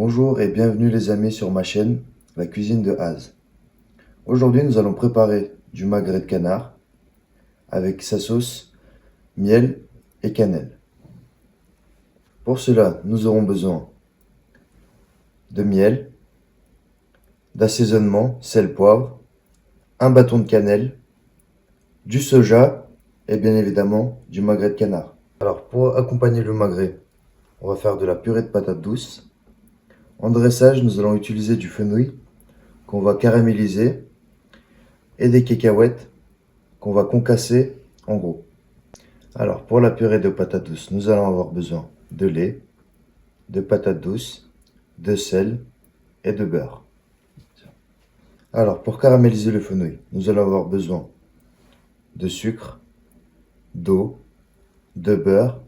Bonjour et bienvenue les amis sur ma chaîne, la cuisine de Az. Aujourd'hui nous allons préparer du magret de canard avec sa sauce, miel et cannelle. Pour cela nous aurons besoin de miel, d'assaisonnement, sel, poivre, un bâton de cannelle, du soja et bien évidemment du magret de canard. Alors pour accompagner le magret, on va faire de la purée de patates douces. En dressage, nous allons utiliser du fenouil qu'on va caraméliser et des cacahuètes qu'on va concasser en gros. Alors pour la purée de patates douces, nous allons avoir besoin de lait, de patates douces, de sel et de beurre. Alors pour caraméliser le fenouil, nous allons avoir besoin de sucre, d'eau, de beurre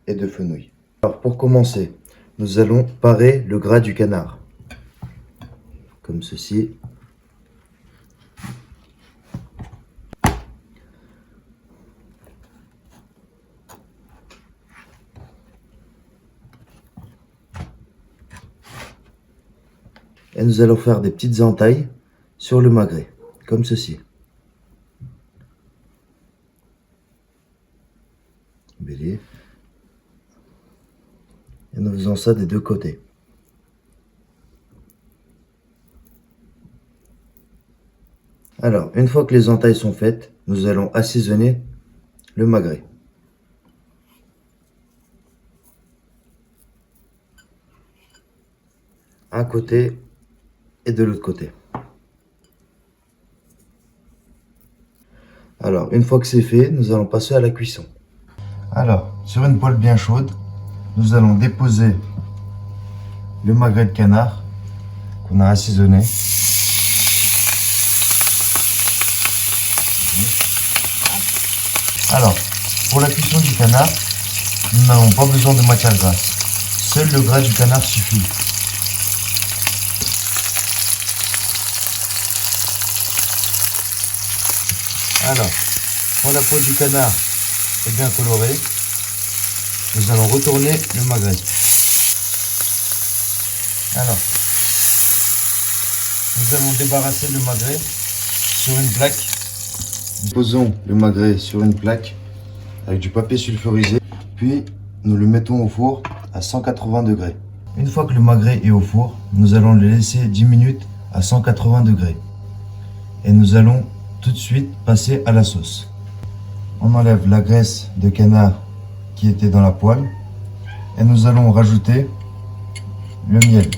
et de fenouil. Alors pour commencer, nous allons parer le gras du canard, comme ceci. Et nous allons faire des petites entailles sur le magret, comme ceci. Et nous faisons ça des deux côtés. Alors, une fois que les entailles sont faites, nous allons assaisonner le magret. Un côté et de l'autre côté. Alors, une fois que c'est fait, nous allons passer à la cuisson. Alors, sur une poêle bien chaude, nous allons déposer le magret de canard qu'on a assaisonné. Alors, pour la cuisson du canard, nous n'avons pas besoin de matière grasse. Seul le gras du canard suffit. Alors, quand la peau du canard est bien colorée, nous allons retourner le magret. Alors, nous allons débarrasser le magret sur une plaque. Nous posons le magret sur une plaque avec du papier sulfurisé, puis nous le mettons au four à 180 degrés. Une fois que le magret est au four, nous allons le laisser 10 minutes à 180 degrés. Et nous allons tout de suite passer à la sauce. On enlève la graisse de canard qui était dans la poêle et nous allons rajouter le miel.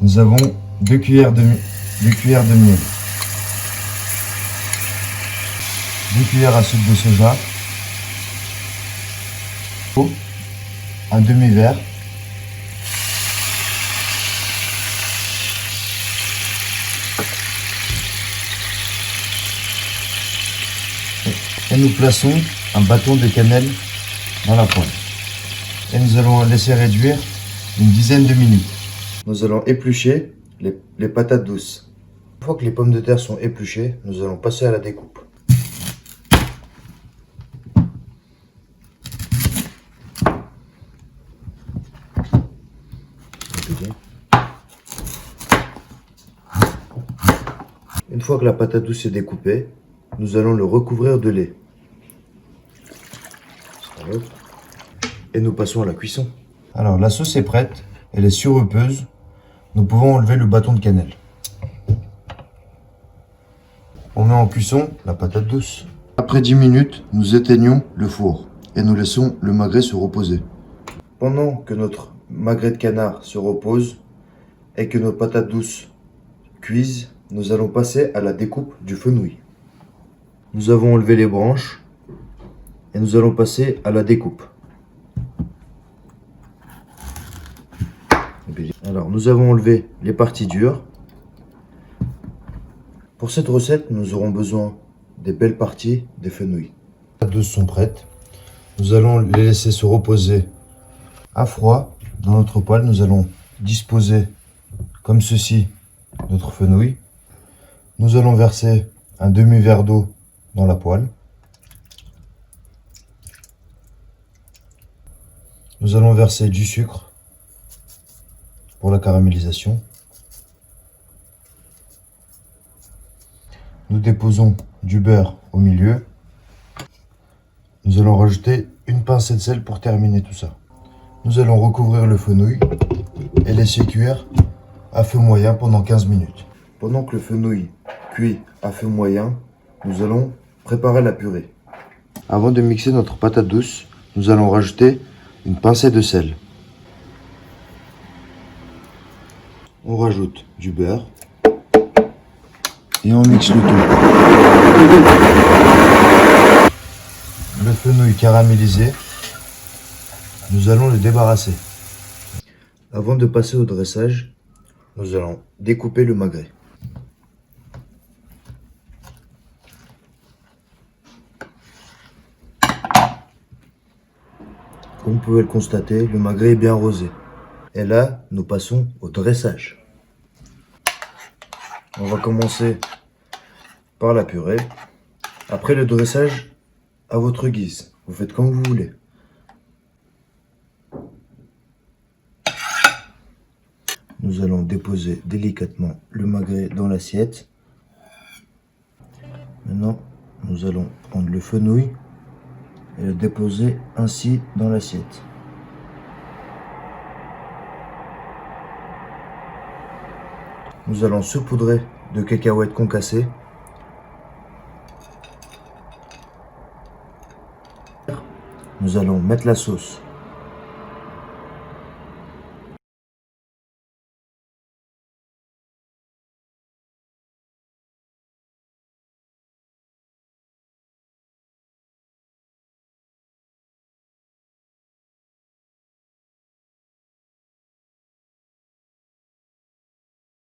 Nous avons 2 cuillères de miel, 2 cuillères à soupe de soja, un demi-verre, et nous plaçons un bâton de cannelle dans la poêle. Et nous allons laisser réduire une dizaine de minutes. Nous allons éplucher les patates douces. Une fois que les pommes de terre sont épluchées, nous allons passer à la découpe. Une fois que la patate douce est découpée, nous allons le recouvrir de lait. Et nous passons à la cuisson. Alors la sauce est prête, elle est sirupeuse. Nous pouvons enlever le bâton de cannelle. On met en cuisson la patate douce. Après 10 minutes, nous éteignons le four et nous laissons le magret se reposer. Pendant que notre magret de canard se repose et que nos patates douces cuisent, nous allons passer à la découpe du fenouil. Nous avons enlevé les branches et nous allons passer à la découpe. Alors, nous avons enlevé les parties dures. Pour cette recette, nous aurons besoin des belles parties des fenouils. Les patates douces sont prêtes. Nous allons les laisser se reposer à froid. Dans notre poêle, nous allons disposer comme ceci notre fenouil. Nous allons verser un demi-verre d'eau dans la poêle. Nous allons verser du sucre. pour la caramélisation. Nous déposons du beurre au milieu. Nous allons rajouter une pincée de sel pour terminer tout ça. Nous allons recouvrir le fenouil et laisser cuire à feu moyen pendant 15 minutes. Pendant que le fenouil cuit à feu moyen, nous allons préparer la purée. Avant de mixer notre patate douce, nous allons rajouter une pincée de sel. On rajoute du beurre et on mixe le tout. Le fenouil caramélisé, nous allons le débarrasser. Avant de passer au dressage, nous allons découper le magret. Comme vous pouvez le constater, le magret est bien rosé. Et là, nous passons au dressage. On va commencer par la purée. Après le dressage, à votre guise. Vous faites comme vous voulez. Nous allons déposer délicatement le magret dans l'assiette. Maintenant, nous allons prendre le fenouil et le déposer ainsi dans l'assiette. Nous allons saupoudrer de cacahuètes concassées. Nous allons mettre la sauce